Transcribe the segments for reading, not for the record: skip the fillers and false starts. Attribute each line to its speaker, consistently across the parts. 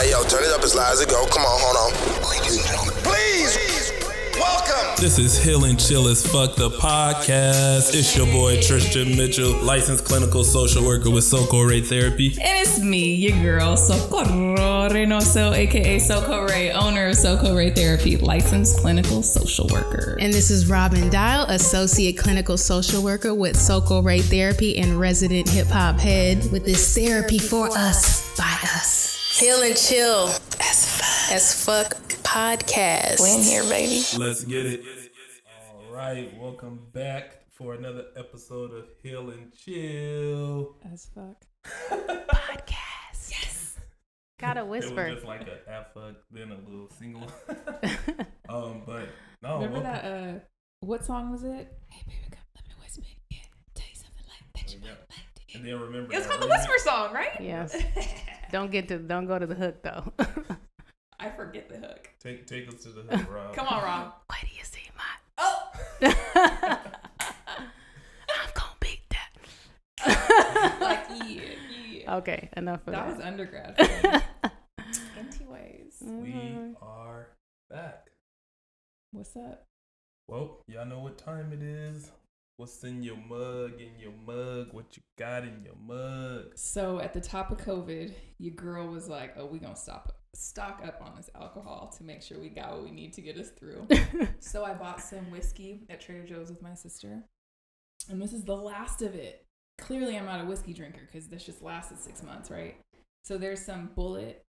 Speaker 1: Hey, yo, turn it up as loud as it go. Come on, hold on. Please, welcome.
Speaker 2: This is Hill and Chill as Fuck the podcast. It's your boy Tristan Mitchell, licensed clinical social worker with Soko Ray Therapy.
Speaker 3: And it's me, your girl, Socorro Reynoso, aka Soko Ray, owner of Soko Ray Therapy, licensed clinical social worker.
Speaker 4: And this is Robin Dial, associate clinical social worker with Soko Ray Therapy and resident hip hop head with this therapy for us, by us. Hill and Chill as fuck podcast.
Speaker 3: We in here, baby.
Speaker 2: Let's get it. All right, welcome back for another episode of Hill and Chill
Speaker 3: As fuck.
Speaker 4: Podcast. Yes. Gotta whisper.
Speaker 2: It was just like a F fuck, then a little single. But no.
Speaker 3: Remember that, what song was it? Hey, baby, come let me whisper. Yeah, tell you something like that you might like to hear.
Speaker 2: And then remember,
Speaker 3: It was called the Whisper song, right?
Speaker 4: Yes. Don't go to the hook though.
Speaker 3: I forget the hook.
Speaker 2: Take us to the hook, Rob.
Speaker 3: Come on, Rob.
Speaker 4: Why do you see my?
Speaker 3: Oh!
Speaker 4: I'm gonna beat that.
Speaker 3: Like, yeah.
Speaker 4: Okay, enough of that.
Speaker 3: That was undergrad. Anyways.
Speaker 2: We are back.
Speaker 3: What's up?
Speaker 2: Well, y'all know what time it is. What's in your mug, what you got in your mug.
Speaker 3: So at the top of COVID, your girl was like, oh, we gonna stock up on this alcohol to make sure we got what we need to get us through. So I bought some whiskey at Trader Joe's with my sister. And this is the last of it. Clearly I'm not a whiskey drinker because this just lasted 6 months, right? So there's some Bullet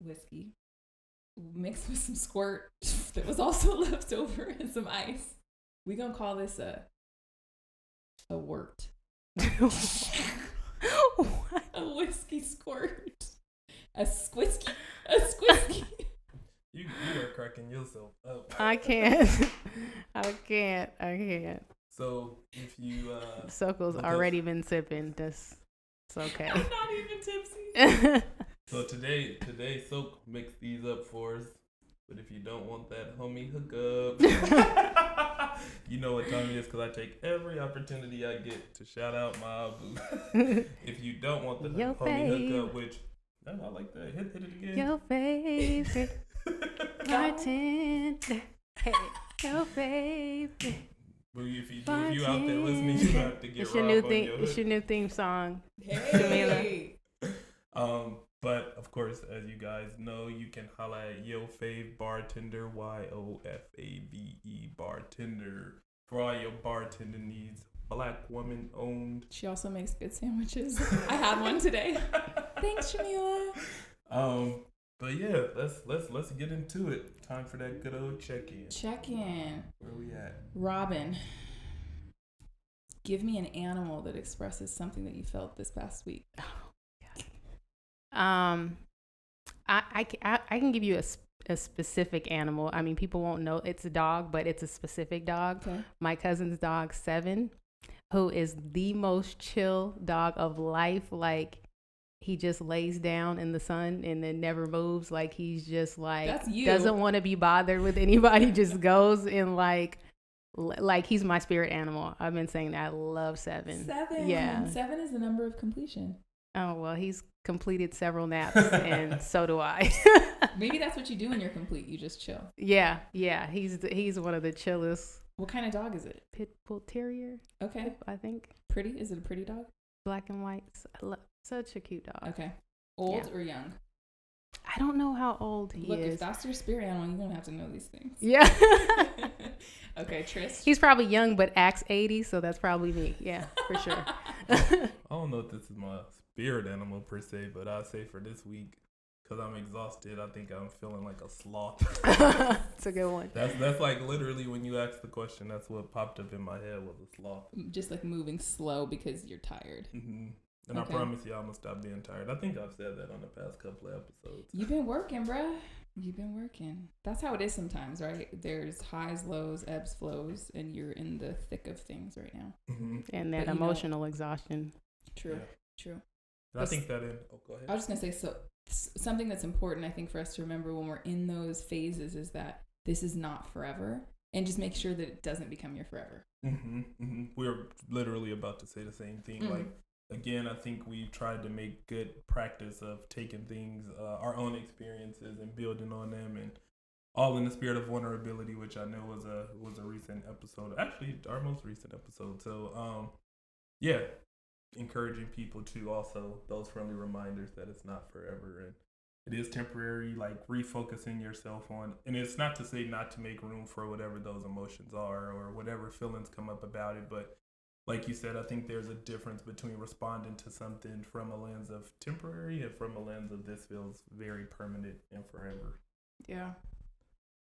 Speaker 3: whiskey mixed with some squirt that was also left over and some ice. We gonna call this a wort. A whiskey squirt. A squisky.
Speaker 2: You are cracking yourself up.
Speaker 4: I can't.
Speaker 2: So if you
Speaker 4: Soko's already been sipping. That's it's okay.
Speaker 3: I'm not even tipsy.
Speaker 2: So today Sok mixed these up for us. But if you don't want that homie hookup, you know what time it is because I take every opportunity I get to shout out my boo. If you don't want the homie hookup, which I like that. Hit it again.
Speaker 4: Your favorite bartender. Hey, your favorite.
Speaker 2: Boo, if you out there listening, you have to get
Speaker 4: it's your
Speaker 2: Rob
Speaker 4: new
Speaker 2: on
Speaker 4: theme.
Speaker 2: your
Speaker 4: It's
Speaker 2: hook.
Speaker 4: your new theme song.
Speaker 3: Hey.
Speaker 2: But of course, as you guys know, you can holla at Yo Fave Bartender, YOFAVE Bartender, for all your bartender needs. Black woman owned.
Speaker 3: She also makes good sandwiches. I had one today. Thanks, Shamila.
Speaker 2: But yeah, let's get into it. Time for that good old check-in.
Speaker 3: Check-in.
Speaker 2: Where we at?
Speaker 3: Robin, give me an animal that expresses something that you felt this past week.
Speaker 4: I can give you a specific animal. I mean, people won't know it's a dog, but it's a specific dog.
Speaker 3: Okay.
Speaker 4: My cousin's dog, 7, who is the most chill dog of life. Like, he just lays down in the sun and then never moves. Like, he's just like,
Speaker 3: That's you.
Speaker 4: doesn't want to be bothered with anybody. Just goes and like he's my spirit animal. I've been saying that. I love 7.
Speaker 3: 7.
Speaker 4: Yeah.
Speaker 3: 7 is the number of completion.
Speaker 4: Oh, well, he's completed several naps and so do I.
Speaker 3: Maybe that's what you do when you're complete. You just chill.
Speaker 4: Yeah. He's one of the chillest.
Speaker 3: What kind of dog is it?
Speaker 4: Pit bull terrier.
Speaker 3: Okay.
Speaker 4: I think.
Speaker 3: Pretty? Is it a pretty dog?
Speaker 4: Black and white. Such a cute dog.
Speaker 3: Okay. Old or young?
Speaker 4: I don't know how old he
Speaker 3: Look,
Speaker 4: is.
Speaker 3: if that's your spirit animal, you're going to have to know these things.
Speaker 4: Yeah.
Speaker 3: Okay, Tris.
Speaker 4: He's probably young, but acts 80, so that's probably me. Yeah, for sure.
Speaker 2: I don't know if this is my spirit animal per se, but I'll say for this week, because I'm exhausted, I think I'm feeling like a sloth.
Speaker 4: It's a good one.
Speaker 2: That's like literally when you asked the question, that's what popped up in my head was a sloth.
Speaker 3: Just like moving slow because you're tired.
Speaker 2: Mm-hmm. And
Speaker 3: Okay.
Speaker 2: I promise you I'm going to stop being tired. I think I've said that on the past couple of episodes.
Speaker 3: You've been working, bruh. You've been working. That's how it is sometimes, right? There's highs, lows, ebbs, flows, and you're in the thick of things right now.
Speaker 2: Mm-hmm.
Speaker 4: And that
Speaker 3: But
Speaker 4: emotional exhaustion.
Speaker 3: True.
Speaker 2: Yeah.
Speaker 3: True.
Speaker 2: And I think that go ahead.
Speaker 3: I was just going to say, something that's important, I think, for us to remember when we're in those phases is that this is not forever. And just make sure that it doesn't become your forever.
Speaker 2: Mm-hmm. Mm-hmm. We're literally about to say the same thing.
Speaker 3: Mm-hmm.
Speaker 2: Like, again, I think we've tried to make good practice of taking things, our own experiences, and building on them, and all in the spirit of vulnerability, which I know was a recent episode, actually our most recent episode. So, yeah, encouraging people to also those friendly reminders that it's not forever and it is temporary, like refocusing yourself on, and it's not to say not to make room for whatever those emotions are or whatever feelings come up about it, but like you said, I think there's a difference between responding to something from a lens of temporary and from a lens of this feels very permanent and forever.
Speaker 3: Yeah.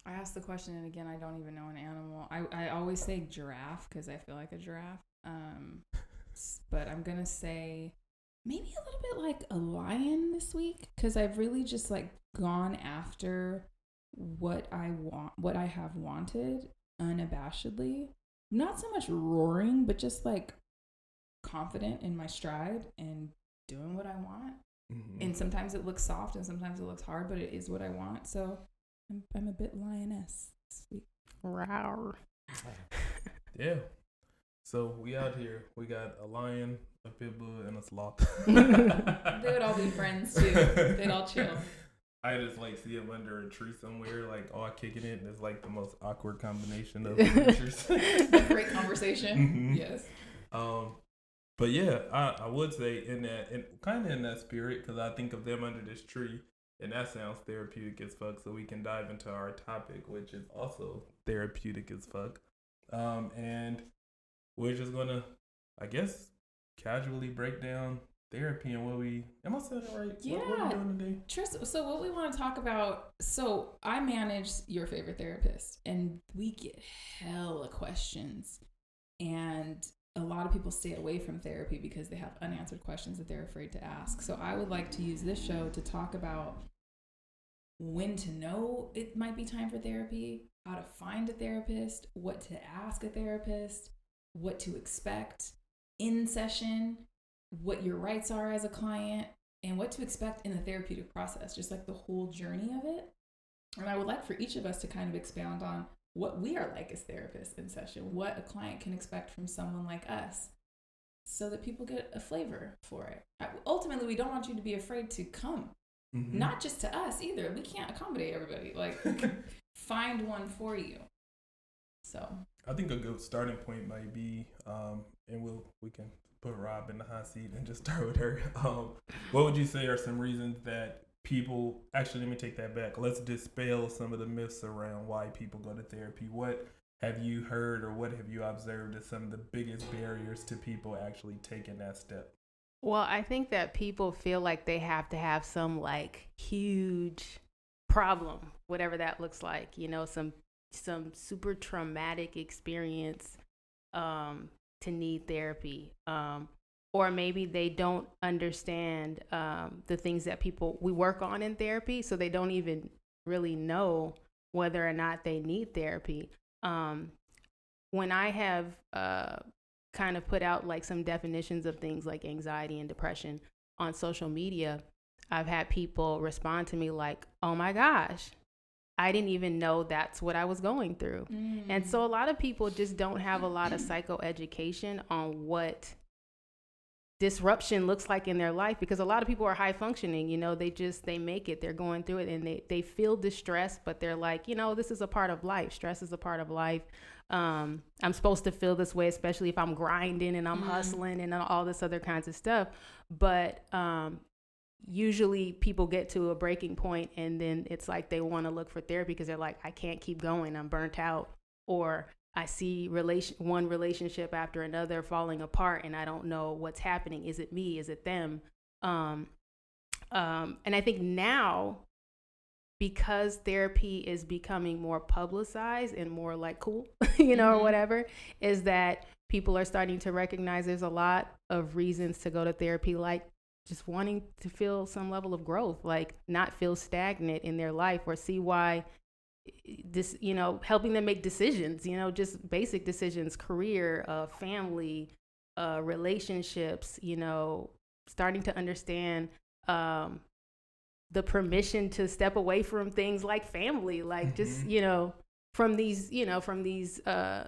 Speaker 3: I asked the question, and again, I don't even know an animal. I always say giraffe because I feel like a giraffe. But I'm going to say maybe a little bit like a lion this week because I've really just like gone after what I want, what I have wanted unabashedly. Not so much roaring, but just like confident in my stride and doing what I want. Mm-hmm. And sometimes it looks soft and sometimes it looks hard, but it is what I want. So I'm a bit lioness this week.
Speaker 4: Rawr.
Speaker 2: Yeah. So we out here. We got a lion, a pit bull, and a sloth.
Speaker 3: They would all be friends too. They'd all chill.
Speaker 2: I just like see them under a tree somewhere, like all kicking it, and it's like the most awkward combination of creatures.
Speaker 3: A great conversation.
Speaker 2: Mm-hmm.
Speaker 3: Yes.
Speaker 2: But yeah, I would say in that, and kind of in that spirit, because I think of them under this tree, and that sounds therapeutic as fuck. So we can dive into our topic, which is also therapeutic as fuck. And we're just gonna, I guess, casually break down therapy and what we, am I saying it right?
Speaker 3: Yeah.
Speaker 2: What are we doing today?
Speaker 3: Tris, so what we want to talk about, so I manage your favorite therapist, and we get hella questions, and a lot of people stay away from therapy because they have unanswered questions that they're afraid to ask. So I would like to use this show to talk about when to know it might be time for therapy, how to find a therapist, what to ask a therapist, what to expect in session, what your rights are as a client, and what to expect in the therapeutic process, just like the whole journey of it. And I would like for each of us to kind of expound on what we are like as therapists in session, what a client can expect from someone like us, so that people get a flavor for it. Ultimately, we don't want you to be afraid to come, not just to us either. We can't accommodate everybody. Like, find one for you. So
Speaker 2: I think a good starting point might be, and we can put Rob in the hot seat and just start with her. What would you say are some reasons that people, actually, let me take that back. Let's dispel some of the myths around why people go to therapy. What have you heard or what have you observed as some of the biggest barriers to people actually taking that step?
Speaker 4: Well, I think that people feel like they have to have some like huge problem, whatever that looks like, you know, some super traumatic experience to need therapy. Or maybe they don't understand the things that we work on in therapy, so they don't even really know whether or not they need therapy. When I have kind of put out like some definitions of things like anxiety and depression on social media, I've had people respond to me like, oh my gosh, I didn't even know that's what I was going through. And so a lot of people just don't have a lot of psychoeducation on what disruption looks like in their life, because a lot of people are high functioning, you know, they make it, they're going through it, and they feel distress, but they're like, you know, this is a part of life. Stress is a part of life. I'm supposed to feel this way, especially if I'm grinding and I'm hustling and all this other kinds of stuff. But usually people get to a breaking point, and then it's like they want to look for therapy because they're like, I can't keep going, I'm burnt out, or I see one relationship after another falling apart, and I don't know what's happening. Is it me? Is it them? And I think now, because therapy is becoming more publicized and more like cool, you know, or whatever, is that people are starting to recognize there's a lot of reasons to go to therapy, like just wanting to feel some level of growth, like not feel stagnant in their life, or see why this, you know, helping them make decisions, you know, just basic decisions, career, family, relationships, you know, starting to understand the permission to step away from things like family, like just, you know, from these I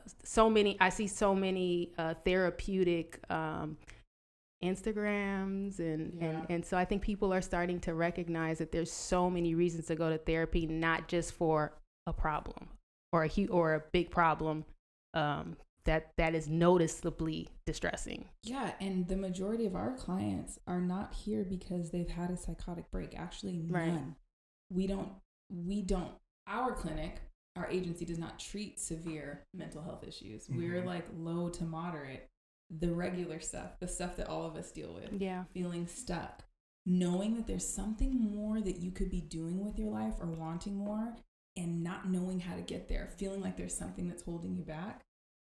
Speaker 4: see so many therapeutic Instagrams and so I think people are starting to recognize that there's so many reasons to go to therapy, not just for a problem or a big problem that is noticeably distressing.
Speaker 3: Yeah, and the majority of our clients are not here because they've had a psychotic break. Actually, none. Right. We don't. Our clinic, our agency does not treat severe mental health issues. Mm-hmm. We're like low to moderate, the regular stuff, the stuff that all of us deal with. Yeah. Feeling stuck, knowing that there's something more that you could be doing with your life or wanting more and not knowing how to get there, feeling like there's something that's holding you back.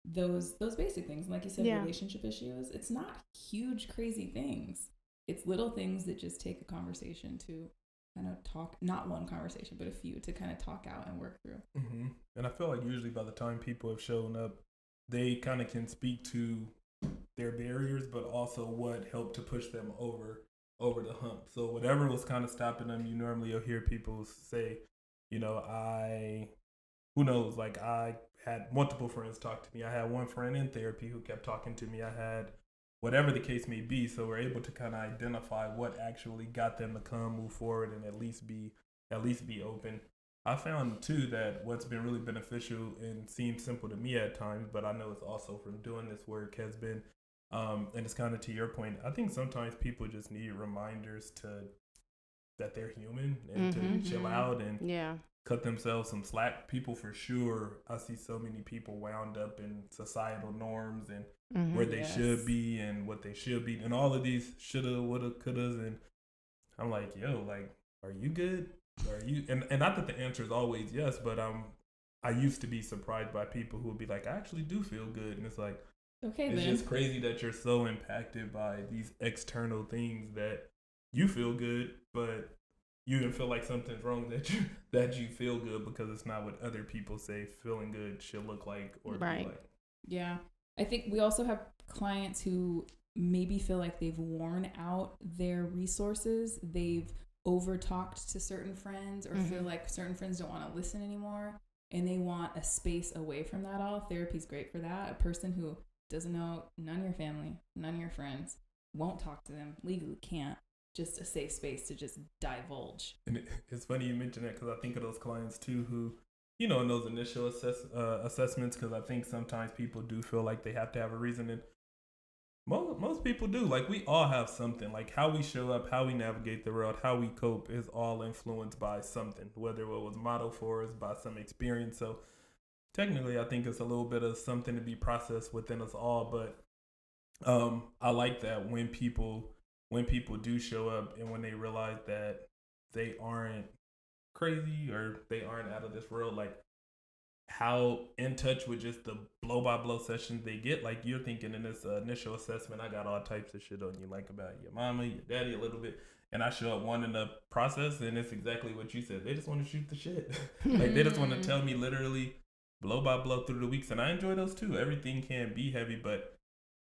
Speaker 3: Those basic things, like you said, relationship issues, it's not huge, crazy things. It's little things that just take a conversation to kind of talk, not one conversation, but a few to kind of talk out and work through.
Speaker 2: Mm-hmm. And I feel like usually by the time people have shown up, they kind of can speak to their barriers, but also what helped to push them over the hump. So whatever was kind of stopping them, you'll hear people say, who knows, like I had multiple friends talk to me. I had one friend in therapy who kept talking to me. I had whatever the case may be. So we're able to kind of identify what actually got them to move forward and at least be open. I found too that what's been really beneficial and seems simple to me at times, but I know it's also from doing this work has been, and it's kind of to your point, I think sometimes people just need reminders that they're human and to chill out and cut themselves some slack. People for sure, I see so many people wound up in societal norms and where they should be and what they should be and all of these shoulda, woulda, couldas, and I'm like, yo, like, are you good? Are you? And not that the answer is always yes, but I used to be surprised by people who would be like, I actually do feel good, and it's like, okay, it's just crazy that you're so impacted by these external things that you feel good, but you even feel like something's wrong that you feel good because it's not what other people say feeling good should look like or be like.
Speaker 3: Yeah. I think we also have clients who maybe feel like they've worn out their resources. They've over-talked to certain friends or feel like certain friends don't want to listen anymore and they want a space away from that all. Therapy's great for that. A person who doesn't know none of your family, none of your friends, won't talk to them, legally can't. Just a safe space to just divulge. And
Speaker 2: it's funny you mention that because I think of those clients too who, in those initial assessments, because I think sometimes people do feel like they have to have a reason. And most people do. Like we all have something. Like how we show up, how we navigate the world, how we cope is all influenced by something, whether it was modeled for us by some experience. So technically, I think it's a little bit of something to be processed within us all. But I like that when people do show up and when they realize that they aren't crazy or they aren't out of this world, like how in touch with just the blow by blow sessions they get. Like you're thinking in this initial assessment, I got all types of shit on you, like about your mama, your daddy a little bit. And I show up wanting to process and it's exactly what you said. They just want to shoot the shit. Like they just want to tell me literally blow by blow through the weeks. And I enjoy those too. Everything can be heavy, but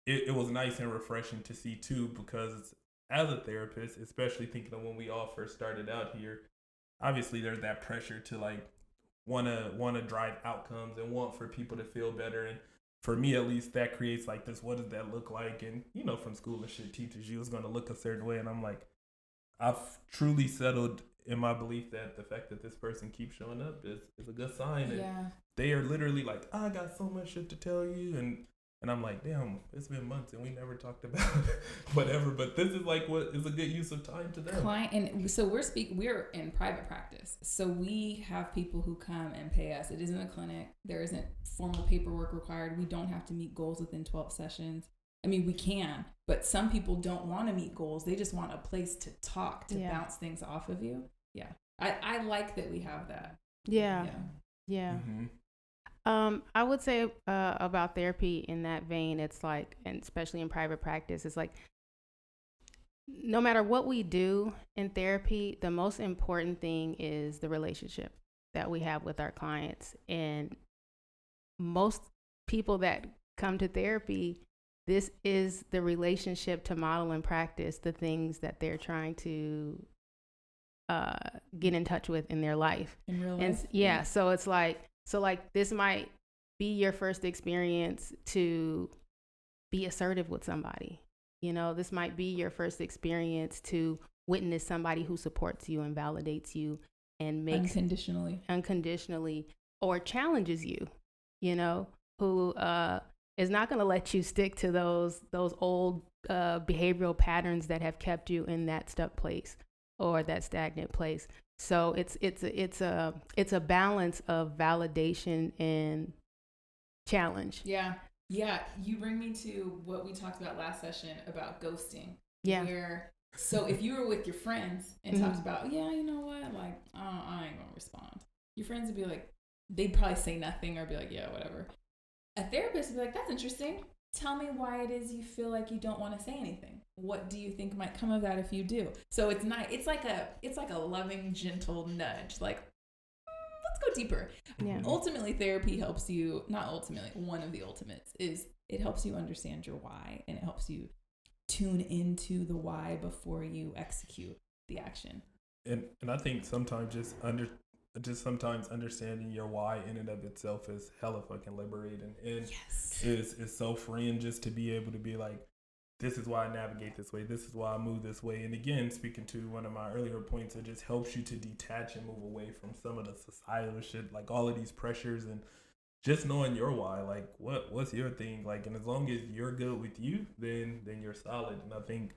Speaker 2: it was nice and refreshing to see too, because as a therapist, especially thinking of when we all first started out here, obviously there's that pressure to like want to drive outcomes and want for people to feel better. And for me, at least, that creates like this, what does that look like? And, from school and shit teaches you it's going to look a certain way. And I'm like, I've truly settled in my belief that the fact that this person keeps showing up is a good sign. And they are literally like, I got so much shit to tell you. And I'm like, damn, it's been months and we never talked about whatever. But this is like what is a good use of time to them.
Speaker 3: And so we're in private practice. So we have people who come and pay us. It isn't a clinic. There isn't formal paperwork required. We don't have to meet goals within 12 sessions. I mean, we can, but some people don't want to meet goals. They just want a place to talk, to bounce things off of you. Yeah. I like that we have that.
Speaker 4: Yeah. Mm-hmm. I would say about therapy in that vein, it's like, and especially in private practice, it's like no matter what we do in therapy, the most important thing is the relationship that we have with our clients. And most people that come to therapy, this is the relationship to model and practice the things that they're trying to get in touch with in their life.
Speaker 3: In real life.
Speaker 4: And so it's like, this might be your first experience to be assertive with somebody, This might be your first experience to witness somebody who supports you and validates you and makes unconditionally or challenges you, who is not going to let you stick to those old behavioral patterns that have kept you in that stuck place or that stagnant place. So it's a balance of validation and challenge.
Speaker 3: Yeah. You bring me to what we talked about last session about ghosting.
Speaker 4: Yeah.
Speaker 3: So if you were with your friends and talked about, you know what, like, I ain't gonna respond. Your friends would be like, they'd probably say nothing or be like, yeah, whatever. A therapist would be like, that's interesting. Tell me why it is you feel like you don't want to say anything. What do you think might come of that if you do? So it's not. It's like a loving, gentle nudge. Like, let's go deeper.
Speaker 4: Yeah.
Speaker 3: Ultimately, therapy helps you. Not ultimately. One of the ultimates is it helps you understand your why, and it helps you tune into the why before you execute the action.
Speaker 2: And I think sometimes sometimes understanding your why in and of itself is hella fucking liberating. And is so freeing just to be able to be like, this is why I navigate this way. This is why I move this way. And again, speaking to one of my earlier points, it just helps you to detach and move away from some of the societal shit, like all of these pressures, and just knowing your why, like what's your thing, like, and as long as you're good with you, then you're solid. And I think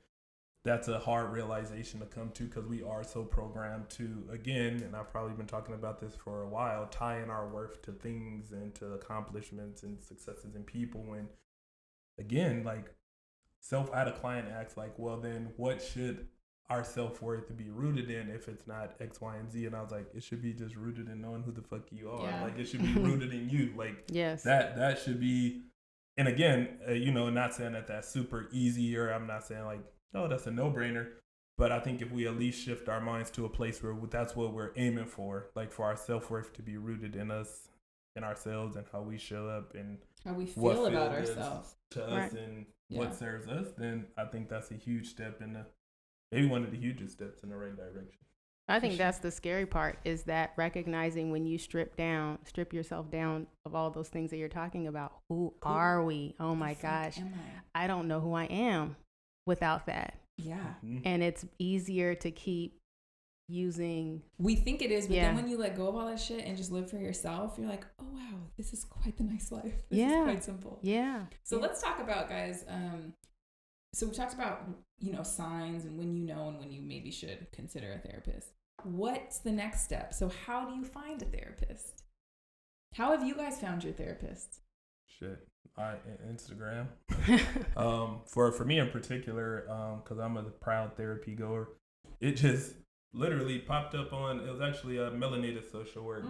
Speaker 2: that's a hard realization to come to, because we are so programmed to, again, and I've probably been talking about this for a while, tying our worth to things and to accomplishments and successes in people. And again, like, I had a client ask, like, well, then what should our self-worth be rooted in if it's not X, Y, and Z? And I was like, it should be just rooted in knowing who the fuck you are.
Speaker 3: Yeah.
Speaker 2: Like, it should be rooted in you. Like,
Speaker 4: yes,
Speaker 2: that should be. And again, not saying that that's super easy, or I'm not saying like, oh, that's a no-brainer. But I think if we at least shift our minds to a place where that's what we're aiming for, like for our self-worth to be rooted in us, in ourselves, and how we show up and
Speaker 3: how we feel about
Speaker 2: feels
Speaker 3: ourselves
Speaker 2: to us, and what serves us, then I think that's a huge step maybe one of the hugest steps in the right direction.
Speaker 4: I think that's the scary part, is that recognizing when you strip yourself down of all those things that you're talking about. Who are we? Oh my gosh. I don't know who I am without that.
Speaker 3: Yeah.
Speaker 2: Mm-hmm.
Speaker 4: And it's easier to keep using.
Speaker 3: We think it is, but then when you let go of all that shit and just live for yourself, you're like, oh wow, this is quite the nice life. This is quite simple.
Speaker 4: Yeah.
Speaker 3: So let's talk about, guys, so we talked about, signs and when you know and when you maybe should consider a therapist. What's the next step? So how do you find a therapist? How have you guys found your therapist?
Speaker 2: Shit. Instagram. For me in particular, because I'm a proud therapy goer, it just literally popped up on, it was actually a Melanated Social Work.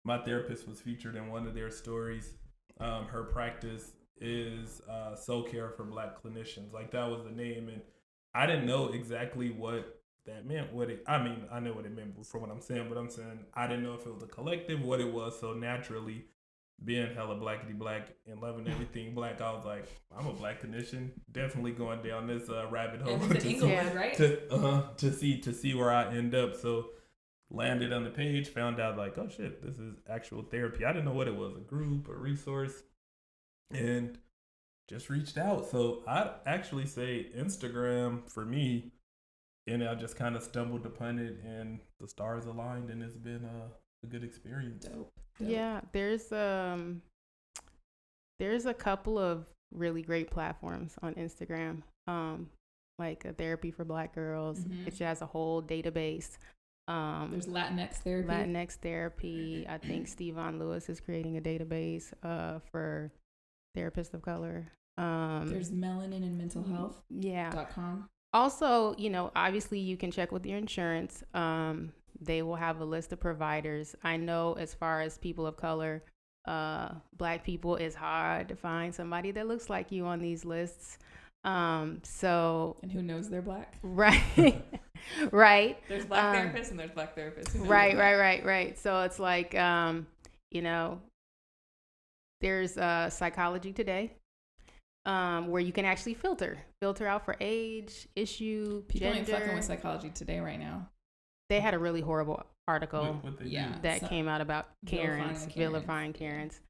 Speaker 2: My therapist was featured in one of their stories. Her practice is soul care for Black clinicians. Like, that was the name, and I didn't know exactly what that meant. I know what it meant from what I'm saying, but I'm saying I didn't know if it was a collective, what it was. So naturally, being hella blackity black and loving everything Black, I was like, I'm a Black clinician, definitely going down this rabbit hole to see where I end up. So landed on the page, found out like, oh shit, this is actual therapy. I didn't know what it was, a group, a resource, and just reached out. So I'd actually say Instagram for me, and I just kind of stumbled upon it, and the stars aligned, and it's been a good experience.
Speaker 3: Dope.
Speaker 4: Yeah, there's a couple of really great platforms on Instagram, like a Therapy for Black Girls. It has a whole database.
Speaker 3: There's Latinx therapy.
Speaker 4: I think Stevon Lewis is creating a database for therapists of color.
Speaker 3: There's melanin and mental health. .com.
Speaker 4: Also, obviously you can check with your insurance. They will have a list of providers. I know as far as people of color, Black people, it's hard to find somebody that looks like you on these lists. And
Speaker 3: who knows they're Black?
Speaker 4: Right. Right.
Speaker 3: There's Black therapists and there's Black therapists.
Speaker 4: Right. So it's like, there's Psychology Today, where you can actually filter out for age, issue,
Speaker 3: people
Speaker 4: gender.
Speaker 3: ain't fucking with Psychology Today right now.
Speaker 4: They had a really horrible article came out about Karens, vilifying Karens.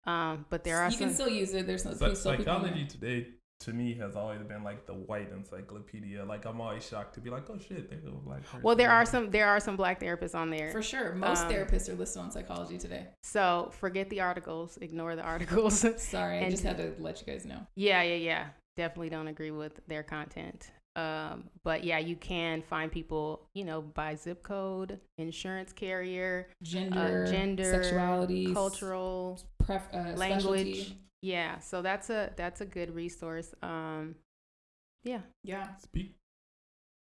Speaker 4: But there are
Speaker 3: you can still use it. There's no
Speaker 2: Psychology Today to me has always been like the white encyclopedia. Like I'm always shocked to be like, oh shit, they go black person.
Speaker 5: Well, there are some black therapists on there.
Speaker 3: For sure. Most therapists are listed on Psychology Today.
Speaker 5: So forget the articles, ignore the articles.
Speaker 3: Sorry, I just had to let you guys know.
Speaker 5: Yeah. Definitely don't agree with their content. But yeah, you can find people, by zip code, insurance carrier,
Speaker 3: gender, sexuality,
Speaker 5: cultural, language.
Speaker 3: Specialty.
Speaker 5: Yeah, so that's a good resource. Yeah.
Speaker 2: Speak.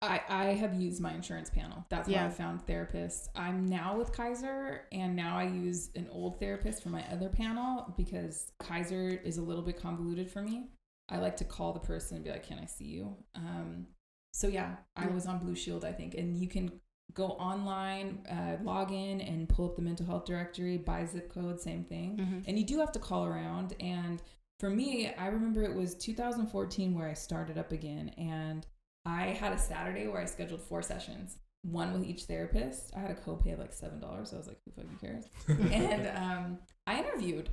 Speaker 3: I have used my insurance panel. That's how I found therapists. I'm now with Kaiser, and now I use an old therapist for my other panel because Kaiser is a little bit convoluted for me. I like to call the person and be like, can I see you? I was on Blue Shield, I think, and you can go online, log in and pull up the mental health directory by zip code, same thing. Mm-hmm. And you do have to call around. And for me, I remember it was 2014 where I started up again, and I had a Saturday where I scheduled 4 sessions, one with each therapist. I had a copay of like $7. So I was like, who fucking cares? And I interviewed.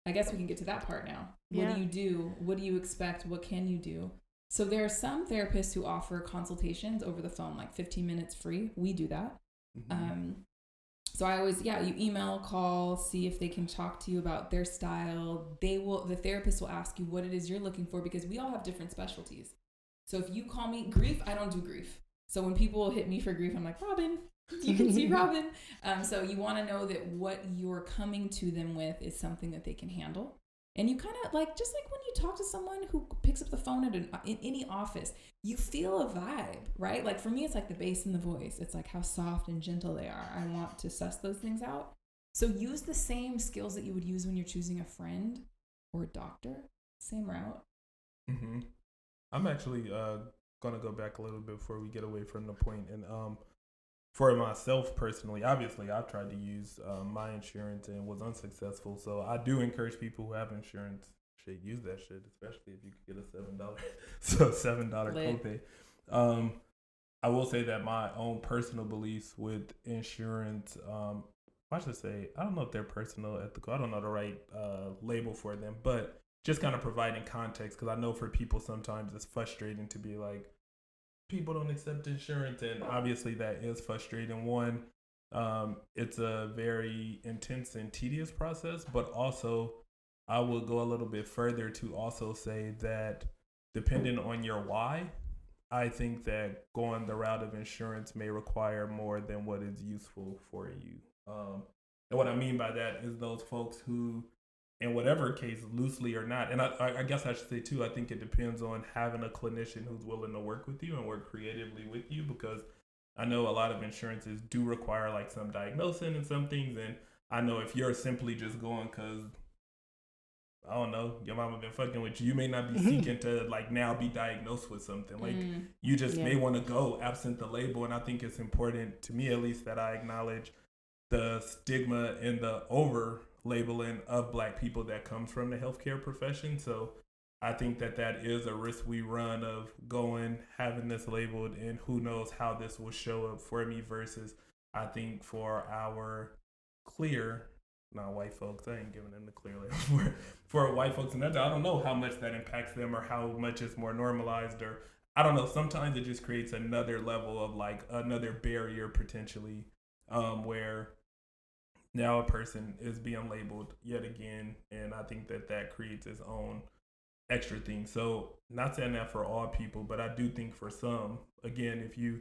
Speaker 3: I guess we can get to that part now. What do you do? What do you expect? What can you do? So there are some therapists who offer consultations over the phone, like 15 minutes free. We do that. Mm-hmm. So I always, you email, call, see if they can talk to you about their style. The therapist will ask you what it is you're looking for because we all have different specialties. So if you call me grief, I don't do grief. So when people hit me for grief, I'm like, Robin, you can see Robin. So you want to know that what you're coming to them with is something that they can handle. And you kind of just like when you talk to someone who picks up the phone in any office, you feel a vibe, right? Like for me, it's like the bass in the voice. It's like how soft and gentle they are. I want to suss those things out. So use the same skills that you would use when you're choosing a friend or a doctor. Same route.
Speaker 2: Mm-hmm. I'm actually going to go back a little bit before we get away from the point. And for myself personally, obviously, I've tried to use my insurance and was unsuccessful. So I do encourage people who have insurance, use that shit, especially if you could get a $7 copay. I will say that my own personal beliefs with insurance, I should say, I don't know if they're personal, ethical. I don't know the right label for them, but just kind of providing context, because I know for people sometimes it's frustrating to be like, people don't accept insurance, and obviously that is frustrating. One, it's a very intense and tedious process, but also I would go a little bit further to also say that depending on your why, I think that going the route of insurance may require more than what is useful for you. And what I mean by that is those folks who, in whatever case, loosely or not, and I guess I should say too, I think it depends on having a clinician who's willing to work with you and work creatively with you, because I know a lot of insurances do require like some diagnosing and some things, and I know if you're simply just going because, I don't know, your mama been fucking with you, you may not be seeking to like now be diagnosed with something. Like you just may want to go absent the label, and I think it's important, to me at least, that I acknowledge the stigma and the over-labeling of Black people that comes from the healthcare profession. So I think that is a risk we run of going, having this labeled, and who knows how this will show up for me, versus I think for our clear, not white folks, I ain't giving them the clear label, for white folks, and that, I don't know how much that impacts them or how much it's more normalized, or I don't know, sometimes it just creates another level of like another barrier potentially, where now a person is being labeled yet again, and I think that creates its own extra thing. So not saying that for all people, but I do think for some, again, if you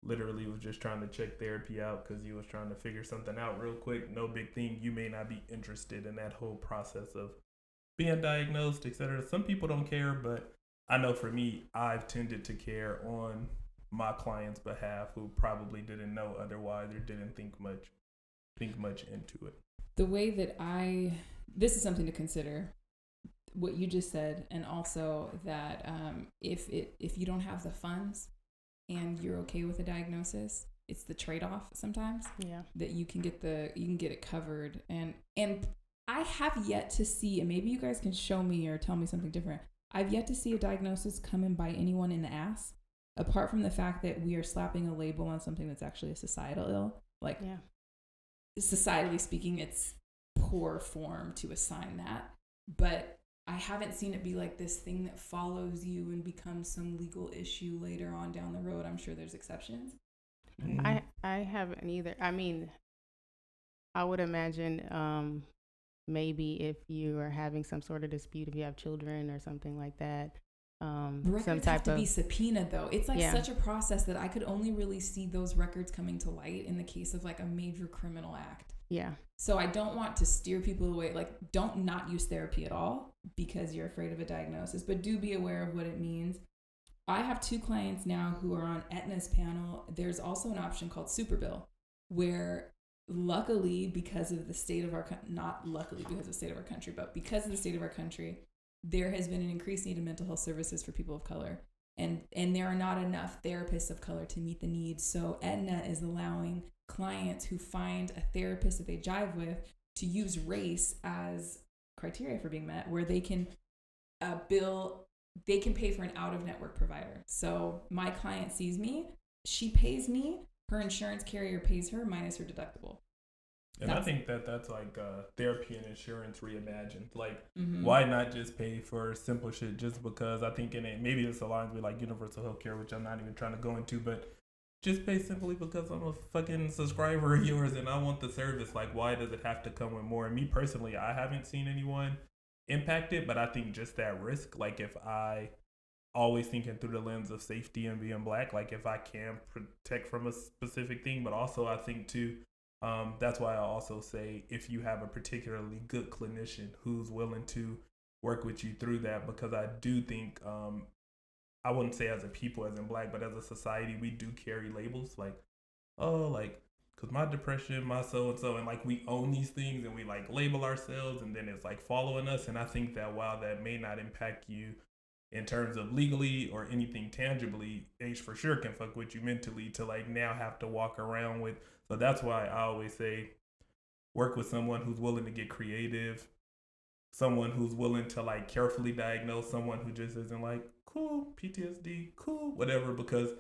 Speaker 2: literally was just trying to check therapy out because you was trying to figure something out real quick, no big thing, you may not be interested in that whole process of being diagnosed, etc. Some people don't care, but I know for me, I've tended to care on my client's behalf who probably didn't know otherwise or didn't think much into it.
Speaker 3: The way that this is something to consider, what you just said, and also that if you don't have the funds and you're okay with a diagnosis, it's the trade-off sometimes. Yeah. That you can get it covered, and I have yet to see, and maybe you guys can show me or tell me something different. I've yet to see a diagnosis come and bite anyone in the ass, apart from the fact that we are slapping a label on something that's actually a societal ill. Like, societally speaking, it's poor form to assign that. But I haven't seen it be like this thing that follows you and becomes some legal issue later on down the road. I'm sure there's exceptions.
Speaker 5: I haven't either. I mean, I would imagine maybe if you are having some sort of dispute, if you have children or something like that.
Speaker 3: Records
Speaker 5: some type
Speaker 3: have to
Speaker 5: of
Speaker 3: be subpoenaed though. It's like such a process that I could only really see those records coming to light in the case of like a major criminal act.
Speaker 5: Yeah.
Speaker 3: So I don't want to steer people away. Like, don't not use therapy at all because you're afraid of a diagnosis, but do be aware of what it means. I have 2 clients now who are on Aetna's panel. There's also an option called Superbill, where luckily, because of the state of our not luckily because of the state of our country, but because of the state of our country, there has been an increased need in mental health services for people of color. And there are not enough therapists of color to meet the needs. So Aetna is allowing clients who find a therapist that they jive with to use race as criteria for being met, where they can they can pay for an out-of-network provider. So my client sees me, she pays me, her insurance carrier pays her minus her deductible.
Speaker 2: And I think that's like therapy and insurance reimagined. Like, why not just pay for simple shit just because I think maybe this aligns with like universal healthcare, which I'm not even trying to go into, but just pay simply because I'm a fucking subscriber of yours and I want the service. Like, why does it have to come with more? And me personally, I haven't seen anyone impacted, but I think just that risk, like if I always thinking through the lens of safety and being Black, like if I can protect from a specific thing, but also I think too, that's why I also say if you have a particularly good clinician who's willing to work with you through that, because I do think, I wouldn't say as a people, as in Black, but as a society, we do carry labels like, oh, like, because my depression, my so-and-so, and like we own these things and we like label ourselves and then it's like following us. And I think that while that may not impact you in terms of legally or anything tangibly, age for sure can fuck with you mentally to like now have to walk around with. So that's why I always say work with someone who's willing to get creative, someone who's willing to like carefully diagnose, someone who just isn't like, cool, PTSD, cool, whatever, because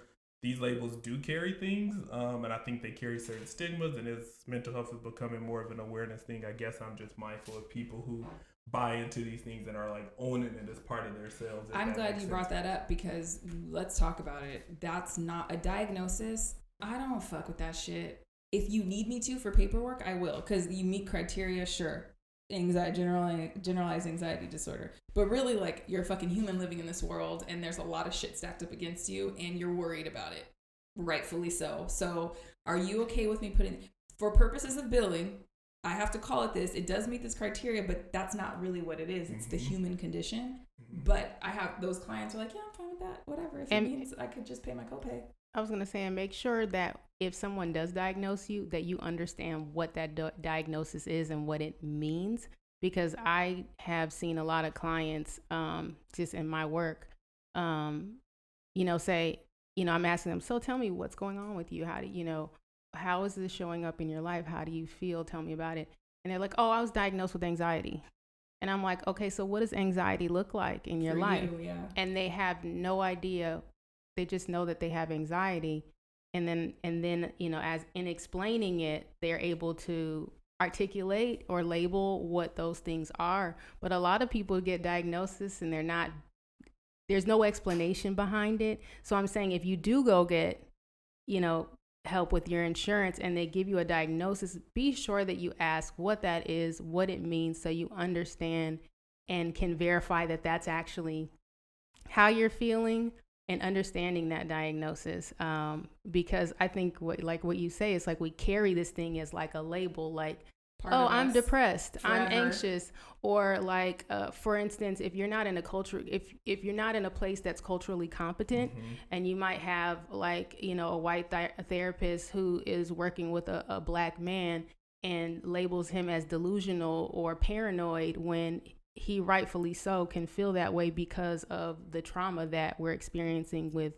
Speaker 2: these labels do carry things, and I think they carry certain stigmas, and as mental health is becoming more of an awareness thing, I guess I'm just mindful of people who buy into these things and are like owning it as part of themselves.
Speaker 3: I'm glad you brought that up because let's talk about it. That's not a diagnosis. I don't fuck with that shit. If you need me to for paperwork, I will, because you meet criteria, sure. Anxiety, generalized anxiety disorder. But really, like, you're a fucking human living in this world and there's a lot of shit stacked up against you and you're worried about it. Rightfully so. So are you okay with me putting, for purposes of billing, I have to call it this. It does meet this criteria, but that's not really what it is. It's the human condition. But I have those clients who are like, yeah, I'm fine with that. Whatever. If it means I could just pay my copay.
Speaker 5: I was going to say, and make sure that if someone does diagnose you, that you understand what that diagnosis is and what it means. Because I have seen a lot of clients, just in my work, say, I'm asking them, so tell me what's going on with you. How is this showing up in your life? How do you feel? Tell me about it. And they're like, oh, I was diagnosed with anxiety. And I'm like, okay, so what does anxiety look like in your life?
Speaker 3: Yeah.
Speaker 5: And they have no idea. They just know that they have anxiety. And then, as in explaining it, they're able to articulate or label what those things are. But a lot of people get diagnosis and there's no explanation behind it. So I'm saying if you do go get, help with your insurance and they give you a diagnosis, be sure that you ask what that is, what it means, so you understand and can verify that that's actually how you're feeling and understanding that diagnosis. Because I think what you say is like we carry this thing as like a label, like, I'm depressed, forever. I'm anxious, or like, for instance, if you're not in a culture, if you're not in a place that's culturally competent, and you might have like, a white therapist who is working with a Black man and labels him as delusional or paranoid when he rightfully so can feel that way because of the trauma that we're experiencing with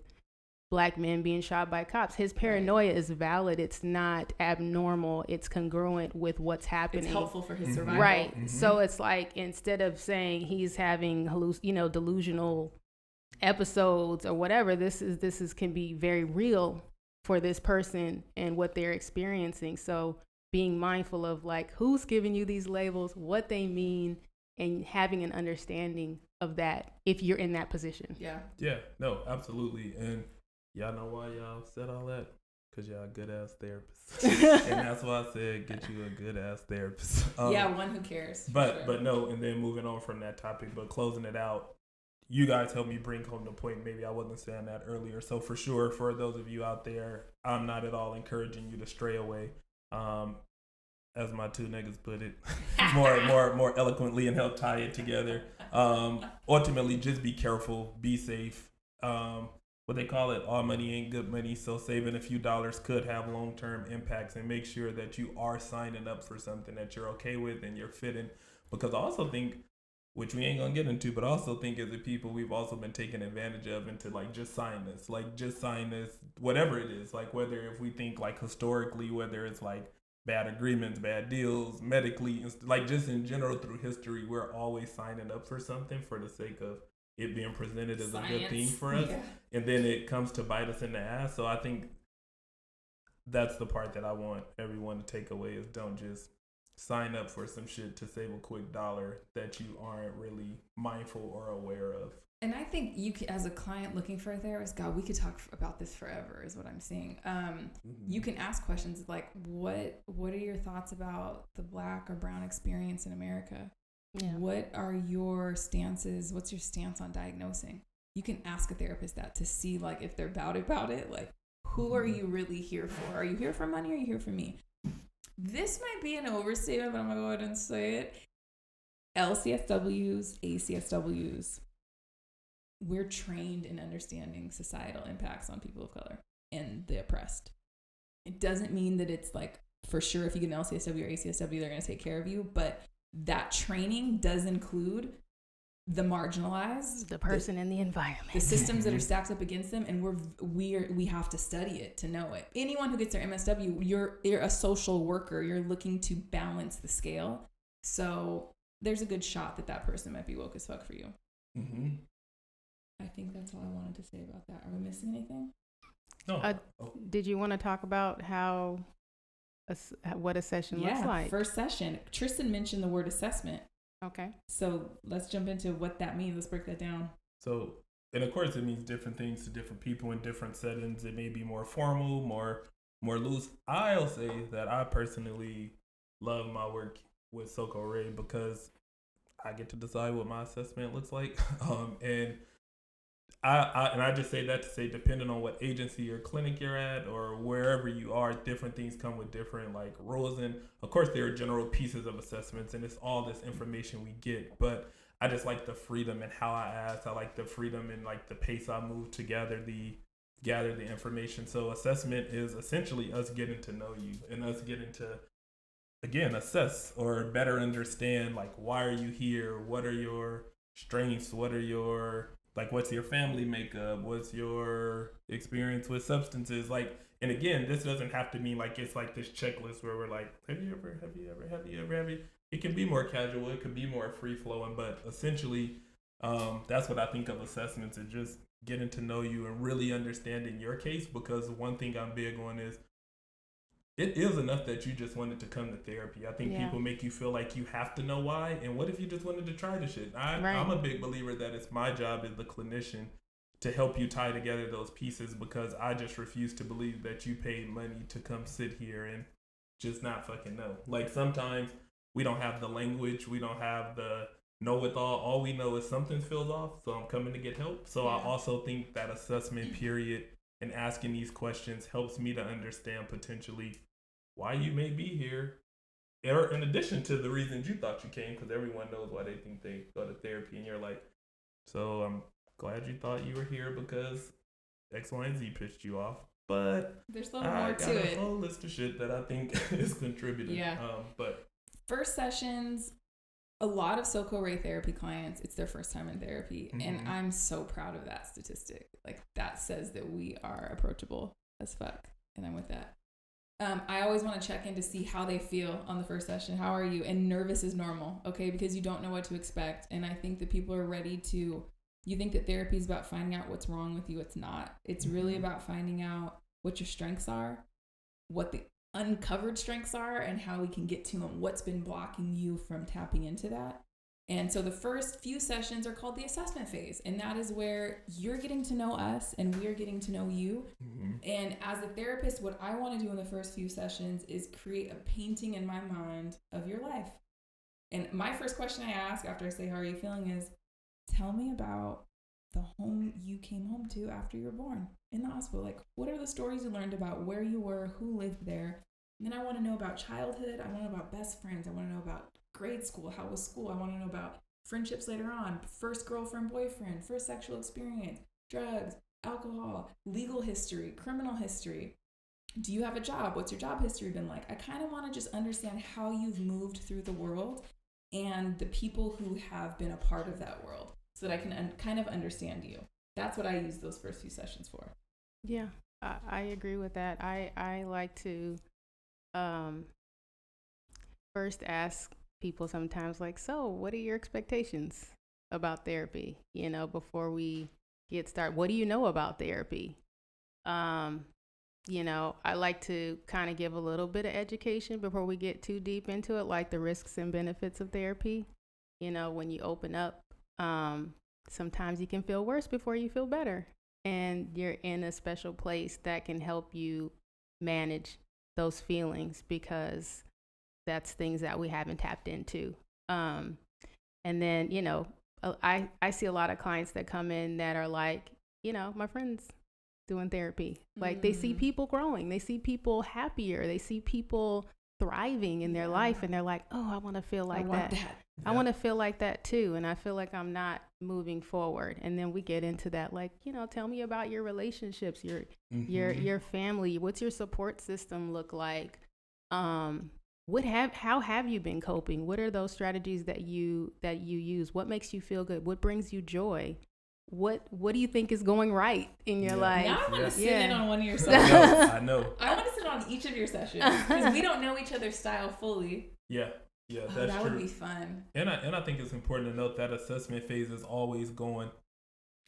Speaker 5: Black men being shot by cops. His paranoia is valid. It's not abnormal. It's congruent with what's happening.
Speaker 3: It's helpful for his survival.
Speaker 5: Right. So it's like, instead of saying he's having delusional episodes or whatever, this can be very real for this person and what they're experiencing. So being mindful of like who's giving you these labels, what they mean, and having an understanding of that if you're in that position.
Speaker 3: Yeah.
Speaker 2: Yeah, no, absolutely. And y'all know why y'all said all that? Because y'all good ass therapists. And that's why I said get you a good ass therapist.
Speaker 3: Yeah, one who cares.
Speaker 2: But no, and then moving on from that topic, but closing it out, you guys helped me bring home the point. Maybe I wasn't saying that earlier. So for sure, for those of you out there, I'm not at all encouraging you to stray away. As my two niggas put it, more eloquently, and help tie it together. Ultimately, just be careful, be safe. What they call it, all money ain't good money. So saving a few dollars could have long-term impacts, and make sure that you are signing up for something that you're okay with and you're fitting. Because I also think, which we ain't gonna get into, but I also think as a people, we've also been taken advantage of into like, just sign this, whatever it is. Like whether if we think like historically, whether it's like bad agreements, bad deals, medically, like just in general through history, we're always signing up for something for the sake of it being presented as
Speaker 3: Science.
Speaker 2: a good thing for us.
Speaker 3: Yeah.
Speaker 2: And then it comes to bite us in the ass. So I think that's the part that I want everyone to take away is don't just sign up for some shit to save a quick dollar that you aren't really mindful or aware of.
Speaker 3: And I think you can, as a client looking for a therapist, God, we could talk about this forever is what I'm saying. You can ask questions like, what are your thoughts about the Black or brown experience in America?
Speaker 5: Yeah.
Speaker 3: What are your stances? What's your stance on diagnosing? You can ask a therapist that to see like if they're about it. Like, who are you really here for? Are you here for money or are you here for me? This might be an overstatement, but I'm gonna go ahead and say it. LCSWs, ACSWs, we're trained in understanding societal impacts on people of color and the oppressed. It doesn't mean that it's like for sure if you get an LCSW or ACSW, they're going to take care of you, but that training does include the marginalized,
Speaker 5: The person in the environment.
Speaker 3: the systems that are stacked up against them, and we have to study it to know it. Anyone who gets their MSW, you're a social worker. You're looking to balance the scale. So there's a good shot that person might be woke as fuck for you.
Speaker 2: Mm-hmm.
Speaker 3: I think that's all I wanted to say about that. Are we missing anything?
Speaker 2: No.
Speaker 5: Did you want to talk about what a session looks like?
Speaker 3: First session. Tristan mentioned the word assessment.
Speaker 5: Okay.
Speaker 3: So let's jump into what that means. Let's break that down.
Speaker 2: So, and of course, it means different things to different people in different settings. It may be more formal, more loose. I'll say that I personally love my work with Soko Ray because I get to decide what my assessment looks like. And I just say that to say, depending on what agency or clinic you're at or wherever you are, different things come with different like rules. And of course, there are general pieces of assessments, and it's all this information we get. But I just like the freedom in how I ask. I like the freedom in like the pace I move to gather the information. So assessment is essentially us getting to know you and us getting to, again, assess or better understand like, why are you here? What are your strengths? What are your what's your family makeup? What's your experience with substances? Like, and again, this doesn't have to mean like it's like this checklist where we're like, have you ever? It can be more casual. It could be more free flowing, but essentially, that's what I think of assessments, is just getting to know you and really understanding your case. Because one thing I'm big on is it is enough that you just wanted to come to therapy. I think people make you feel like you have to know why. And what if you just wanted to try the shit? I'm a big believer that it's my job as the clinician to help you tie together those pieces, because I just refuse to believe that you paid money to come sit here and just not fucking know. Like, sometimes we don't have the language. We don't have the know-it-all. All we know is something feels off, so I'm coming to get help. So I also think that assessment period and asking these questions helps me to understand potentially why you may be here, or in addition to the reasons you thought you came, because everyone knows why they think they go to therapy, and you're like, so I'm glad you thought you were here because X, Y, and Z pissed you off, but
Speaker 3: there's a little more to it.
Speaker 2: I got a whole list of shit that I think is contributing.
Speaker 3: Yeah.
Speaker 2: But
Speaker 3: first sessions, a lot of Soko Ray therapy clients, it's their first time in therapy, and I'm so proud of that statistic. Like, that says that we are approachable as fuck, and I'm with that. I always want to check in to see how they feel on the first session. How are you? And nervous is normal, okay? Because you don't know what to expect. And I think that people are ready to, you think that therapy is about finding out what's wrong with you. It's not. It's really about finding out what your strengths are, what the uncovered strengths are, and how we can get to them. What's been blocking you from tapping into that? And so the first few sessions are called the assessment phase. And that is where you're getting to know us and we're getting to know you. Mm-hmm. And as a therapist, what I want to do in the first few sessions is create a painting in my mind of your life. And my first question I ask after I say, how are you feeling, is tell me about the home you came home to after you were born in the hospital. Like, what are the stories you learned about where you were, who lived there? And then I want to know about childhood. I want to know about best friends. I want to know about grade school. How was school? I want to know about friendships later on, first girlfriend, boyfriend, first sexual experience, drugs, alcohol, legal history, criminal history. Do you have a job? What's your job history been like? I kind of want to just understand how you've moved through the world and the people who have been a part of that world so that I can kind of understand you. That's what I use those first few sessions for.
Speaker 5: Yeah, I agree with that. I like to first ask people sometimes, like, so what are your expectations about therapy? You know, before we get started, what do you know about therapy? You know, I like to kind of give a little bit of education before we get too deep into it, like the risks and benefits of therapy. You know, when you open up, sometimes you can feel worse before you feel better. And you're in a special place that can help you manage those feelings, because that's things that we haven't tapped into. And then, you know, I see a lot of clients that come in that are like, you know, my friend's doing therapy. Like, they see people growing, they see people happier, they see people thriving in their life, and they're like, oh, I want to feel like that. I want to feel like that too. And I feel like I'm not moving forward. And then we get into that, like, you know, tell me about your relationships, your family. What's your support system look like? How have you been coping? What are those strategies that you use? What makes you feel good? What brings you joy? What do you think is going right in your life?
Speaker 3: Now I want to sit in on one of your sessions.
Speaker 2: I know.
Speaker 3: I want to sit on each of your sessions because we don't know each other's style fully.
Speaker 2: Yeah, that's
Speaker 3: that
Speaker 2: true.
Speaker 3: Would be fun.
Speaker 2: And I think it's important to note that assessment phase is always going.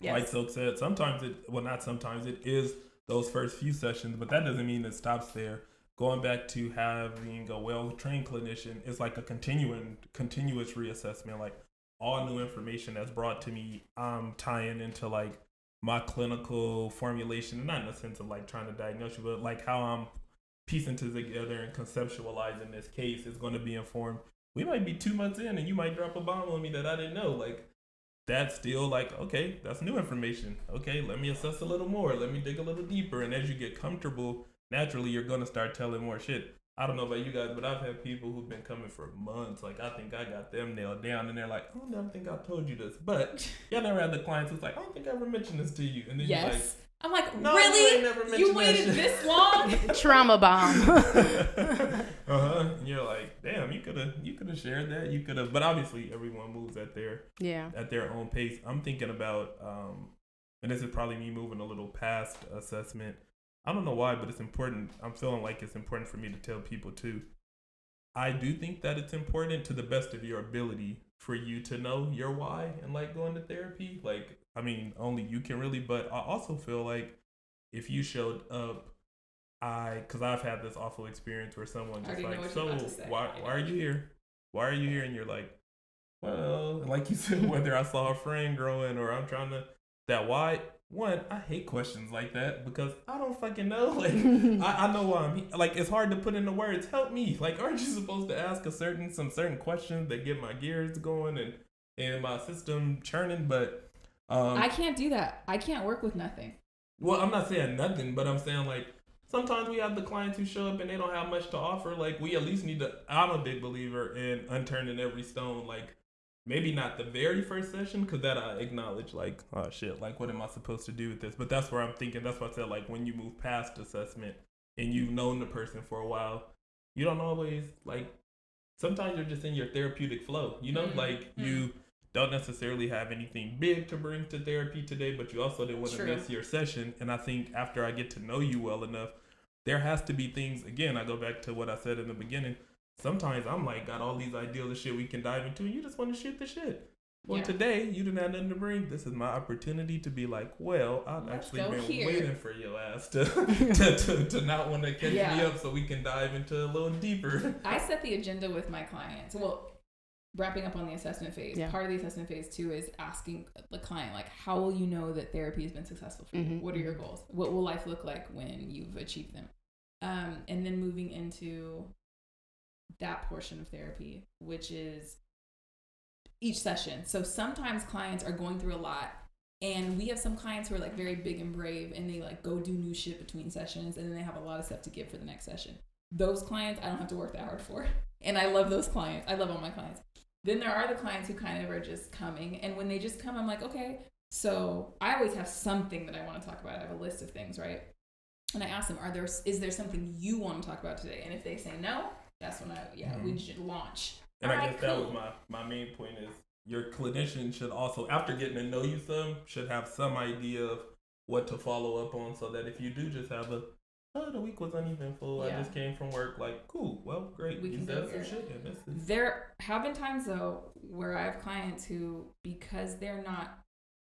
Speaker 3: Yes.
Speaker 2: Like Silk said, it is those first few sessions, but that doesn't mean it stops there. Going back to having a well-trained clinician, it's like a continuous reassessment. Like, all new information that's brought to me, I'm tying into like my clinical formulation, not in the sense of like trying to diagnose you, but like how I'm piecing together and conceptualizing this case is going to be informed. We might be 2 months in and you might drop a bomb on me that I didn't know. Like, that's still like, okay, that's new information. Okay, let me assess a little more. Let me dig a little deeper. And as you get comfortable, naturally, you're going to start telling more shit. I don't know about you guys, but I've had people who've been coming for months. Like, I think I got them nailed down, and they're like, I don't think I told you this. But y'all never had the clients who's like, I don't think I ever mentioned this to you. And then you're like,
Speaker 3: I'm like,
Speaker 2: no,
Speaker 3: really? You waited this long?
Speaker 5: Trauma bomb.
Speaker 2: And you're like, damn, you could have shared that. You could have, but obviously everyone moves at their own pace. I'm thinking about, and this is probably me moving a little past assessment. I don't know why, but it's important. I'm feeling like it's important for me to tell people too. I do think that it's important, to the best of your ability, for you to know your why and like going to therapy. Like, I mean, only you can really, but I also feel like if you showed up, because I've had this awful experience where someone just like, so why are you here? Why are you here? And you're like, well, like you said, whether I saw a friend growing or I'm trying to, that why. One, I hate questions like that because I don't fucking know. Like, I know why I'm here. Like, it's hard to put into words. Help me. Like, aren't you supposed to ask some certain questions that get my gears going and my system churning? But
Speaker 3: I can't do that. I can't work with nothing.
Speaker 2: Well, I'm not saying nothing, but I'm saying, like, sometimes we have the clients who show up and they don't have much to offer. Like, we at least need to. I'm a big believer in unturning every stone. Like, maybe not the very first session, because that I acknowledge, like, oh shit, like, what am I supposed to do with this? But that's where I'm thinking, that's why I said, like, when you move past assessment and you've known the person for a while, you don't always, like, sometimes you're just in your therapeutic flow, you know? Like, you don't necessarily have anything big to bring to therapy today, but you also didn't want to miss your session. And I think after I get to know you well enough, there has to be things, again, I go back to what I said in the beginning. Sometimes I'm like, got all these ideas of shit we can dive into, and you just want to shoot the shit. Well, today, you didn't have nothing to bring. This is my opportunity to be like, well, I've actually been waiting for your ass to not want to catch me up so we can dive into a little deeper.
Speaker 3: I set the agenda with my clients. Well, wrapping up on the assessment phase,
Speaker 5: Yeah.
Speaker 3: part of the assessment phase too is asking the client, like, how will you know that therapy has been successful for you? What are your goals? What will life look like when you've achieved them? And then moving into that portion of therapy, which is each session. So sometimes clients are going through a lot, and we have some clients who are like very big and brave, and they like go do new shit between sessions, and then they have a lot of stuff to give for the next session. Those clients I don't have to work that hard for, and I love those clients. I love all my clients. Then there are the clients who kind of are just coming, and when they just come, I'm like, okay. So I always have something that I want to talk about. I have a list of things, right? And I ask them, is there something you want to talk about today? And if they say no, that's when we should launch.
Speaker 2: And I guess that was my main point is your clinician should also, after getting to know you some, should have some idea of what to follow up on, so that if you do just have the week was uneventful, I just came from work, like, cool, well, great, you said some shit.
Speaker 3: There have been times, though, where I have clients who, because they're not,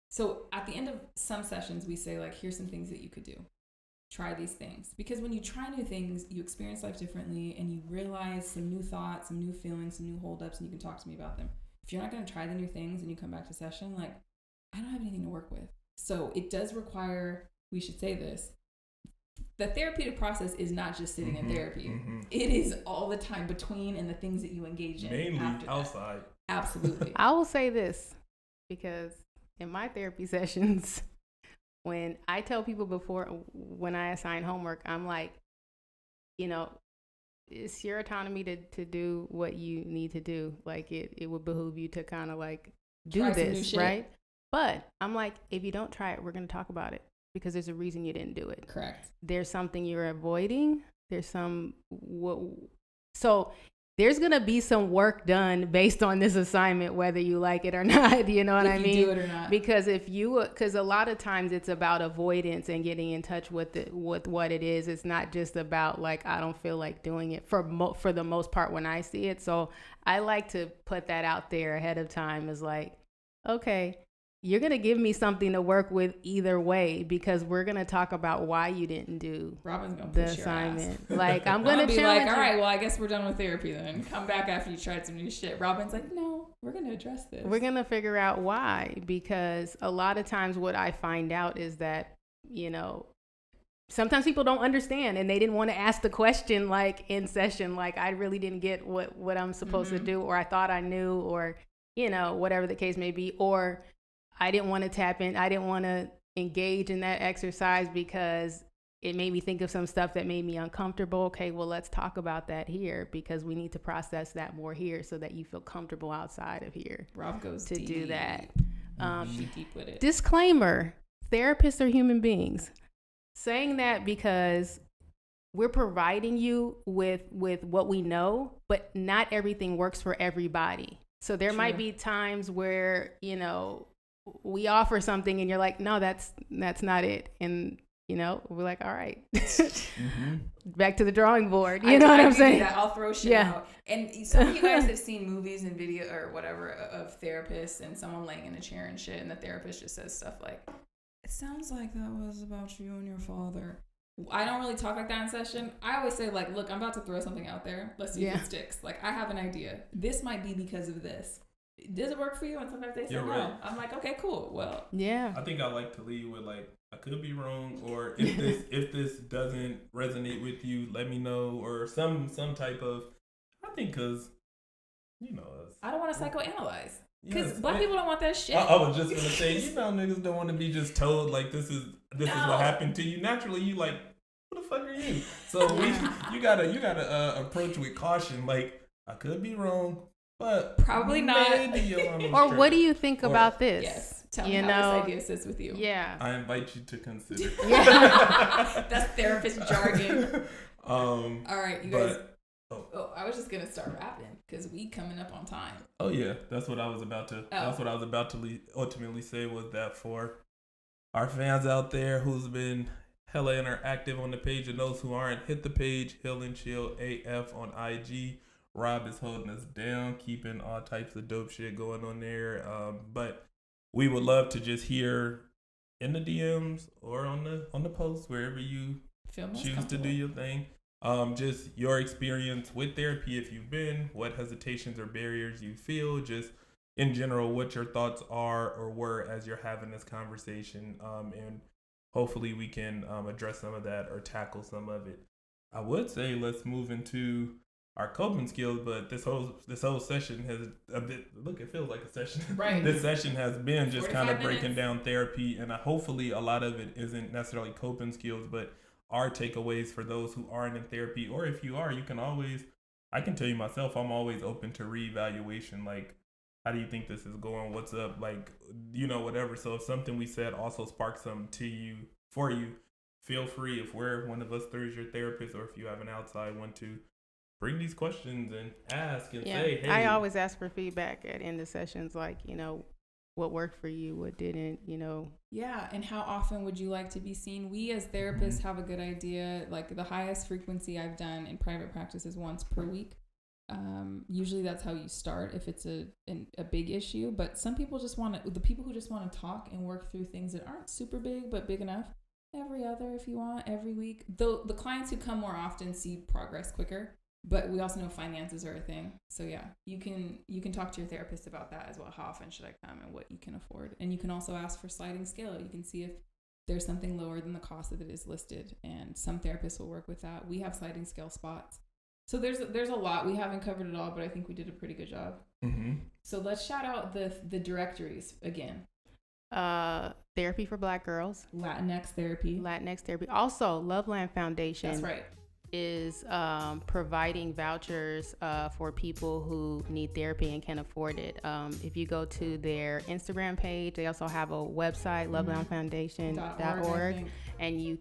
Speaker 3: so at the end of some sessions, we say, like, here's some things that you could do. Try these things. Because when you try new things, you experience life differently, and you realize some new thoughts, some new feelings, some new holdups, and you can talk to me about them. If you're not going to try the new things and you come back to session, like, I don't have anything to work with. So it does require, we should say this, the therapeutic process is not just sitting in therapy. It is all the time between and the things that you engage in.
Speaker 2: Mainly outside.
Speaker 3: Absolutely.
Speaker 5: I will say this, because in my therapy sessions, when I tell people when I assign homework, I'm like, it's your autonomy to do what you need to do. Like it would behoove you to kind of like do this, right? But I'm like, if you don't try it, we're going to talk about it, because there's a reason you didn't do it.
Speaker 3: Correct.
Speaker 5: There's something you're avoiding. So there's going to be some work done based on this assignment, whether you like it or not. You know what I mean?
Speaker 3: If you do it or not.
Speaker 5: Because a lot of times it's about avoidance and getting in touch with what it is. It's not just about like, I don't feel like doing it for the most part when I see it. So I like to put that out there ahead of time as like, okay, you're going to give me something to work with either way, because we're going to talk about why you didn't do
Speaker 3: Robin's gonna
Speaker 5: the
Speaker 3: push
Speaker 5: assignment.
Speaker 3: Your ass.
Speaker 5: Like, I'm going to
Speaker 3: be
Speaker 5: challenge
Speaker 3: like, all right,
Speaker 5: you.
Speaker 3: well, I guess we're done with therapy then. Come back after you tried some new shit. Robin's like, no, we're going to address this.
Speaker 5: We're going to figure out why, because a lot of times what I find out is that, sometimes people don't understand, and they didn't want to ask the question like in session, like I really didn't get what I'm supposed to do, or I thought I knew, or, whatever the case may be, or I didn't want to tap in. I didn't want to engage in that exercise because it made me think of some stuff that made me uncomfortable. Okay, well, let's talk about that here, because we need to process that more here so that you feel comfortable outside of here.
Speaker 3: Rob goes
Speaker 5: to
Speaker 3: deep.
Speaker 5: do that.
Speaker 3: She deep with it.
Speaker 5: Disclaimer, therapists are human beings. Saying that because we're providing you with what we know, but not everything works for everybody. So there might be times where, we offer something and you're like, no, that's not it. And, we're like, all right, back to the drawing board. You know what I'm saying?
Speaker 3: That. I'll throw shit out. And some of you guys have seen movies and video or whatever of therapists and someone laying in a chair and shit, and the therapist just says stuff like, it sounds like that was about you and your father. I don't really talk like that in session. I always say, like, look, I'm about to throw something out there. Let's see if it sticks. Like, I have an idea. This might be because of this. Does it work for you? And sometimes they say no. Right. I'm like, okay, cool. Well,
Speaker 5: yeah.
Speaker 2: I think I like to lead with like, I could be wrong, or if this doesn't resonate with you, let me know, or some type of. I think because,
Speaker 3: I don't want to psychoanalyze. Because black people don't want that shit.
Speaker 2: I was just gonna say, niggas don't want to be just told like this is what happened to you. Naturally, you like, who the fuck are you? So you gotta approach with caution. Like, I could be wrong, but
Speaker 3: probably not.
Speaker 5: Or what do you think about this?
Speaker 3: Yes. Tell me how this idea sits with you.
Speaker 5: Yeah.
Speaker 2: I invite you to consider.
Speaker 3: That's therapist jargon.
Speaker 2: All
Speaker 3: right, you guys. I was just gonna start rapping because we coming up on time.
Speaker 2: Oh yeah, that's what I was about to. That's what I was about to ultimately say, was that for our fans out there who's been hella interactive on the page, and those who aren't, hit the page, Hill and Chill AF on IG. Rob is holding us down, keeping all types of dope shit going on there. But we would love to just hear in the DMs or on the post, wherever you choose to do your thing. just your experience with therapy, if you've been, what hesitations or barriers you feel, just in general, what your thoughts are or were as you're having this conversation. And hopefully we can address some of that or tackle some of it. I would say let's move into our coping skills, but this whole session has it feels like a session.
Speaker 3: Right.
Speaker 2: This session has been just kind of breaking
Speaker 3: minutes.
Speaker 2: down therapy, and hopefully a lot of it isn't necessarily coping skills, but are takeaways for those who aren't in therapy. Or if you are, you can always, I can tell you myself, I'm always open to reevaluation. Like, how do you think this is going? What's up? Like, whatever. So if something we said also sparks something for you, feel free. If one of us three is your therapist, or if you have an outside one to bring these questions and ask and say, hey.
Speaker 5: I always ask for feedback at end of sessions, like, what worked for you, what didn't,
Speaker 3: Yeah, and how often would you like to be seen? We as therapists have a good idea. Like, the highest frequency I've done in private practice is once per week. Usually that's how you start if it's a big issue, but some people the people who just want to talk and work through things that aren't super big but big enough, every other if you want, every week. Though the clients who come more often see progress quicker, but we also know finances are a thing. So yeah, you can talk to your therapist about that as well. How often should I come and what you can afford? And you can also ask for sliding scale. You can see if there's something lower than the cost that it is listed, and some therapists will work with that. We have sliding scale spots. So there's a lot. We haven't covered it all, but I think we did a pretty good job. Mm-hmm. So let's shout out the directories again.
Speaker 5: Therapy for Black Girls.
Speaker 3: Latinx therapy.
Speaker 5: Also, Loveland Foundation.
Speaker 3: That's right.
Speaker 5: Is providing vouchers for people who need therapy and can afford it. If you go to their Instagram page, they also have a website, lovelandfoundation.org, and you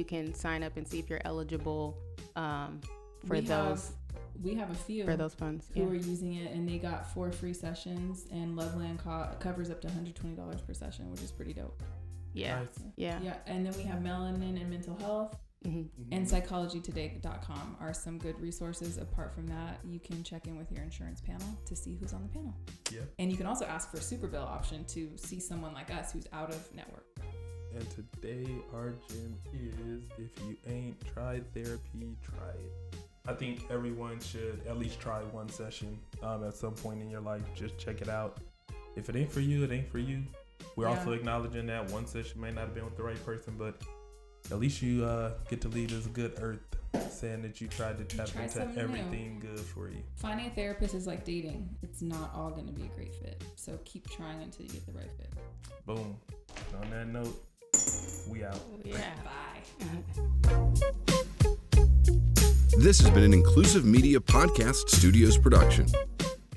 Speaker 5: can sign up and see if you're eligible we have a few for those funds
Speaker 3: who are using it, and they got 4 free sessions, and Loveland covers up to $120 per session, which is pretty dope.
Speaker 5: Yeah.
Speaker 2: Nice.
Speaker 5: Yeah.
Speaker 3: And then we have Melanin and Mental Health. Mm-hmm. And psychologytoday.com are some good resources. Apart from that, you can check in with your insurance panel to see who's on the panel.
Speaker 2: Yeah.
Speaker 3: And you can also ask for a super bill option to see someone like us who's out of network.
Speaker 2: And today our gem is, if you ain't tried therapy, try it. I think everyone should at least try one session at some point in your life. Just check it out. If it ain't for you, it ain't for you. We're also acknowledging that one session may not have been with the right person, but at least you get to leave this good earth saying that you tried to tap into everything good for you.
Speaker 3: Finding a therapist is like dating. It's not all going to be a great fit. So keep trying until you get the right fit.
Speaker 2: Boom. On that note, we out.
Speaker 3: Yeah. Bye.
Speaker 1: This has been an Inclusive Media Podcast Studios production.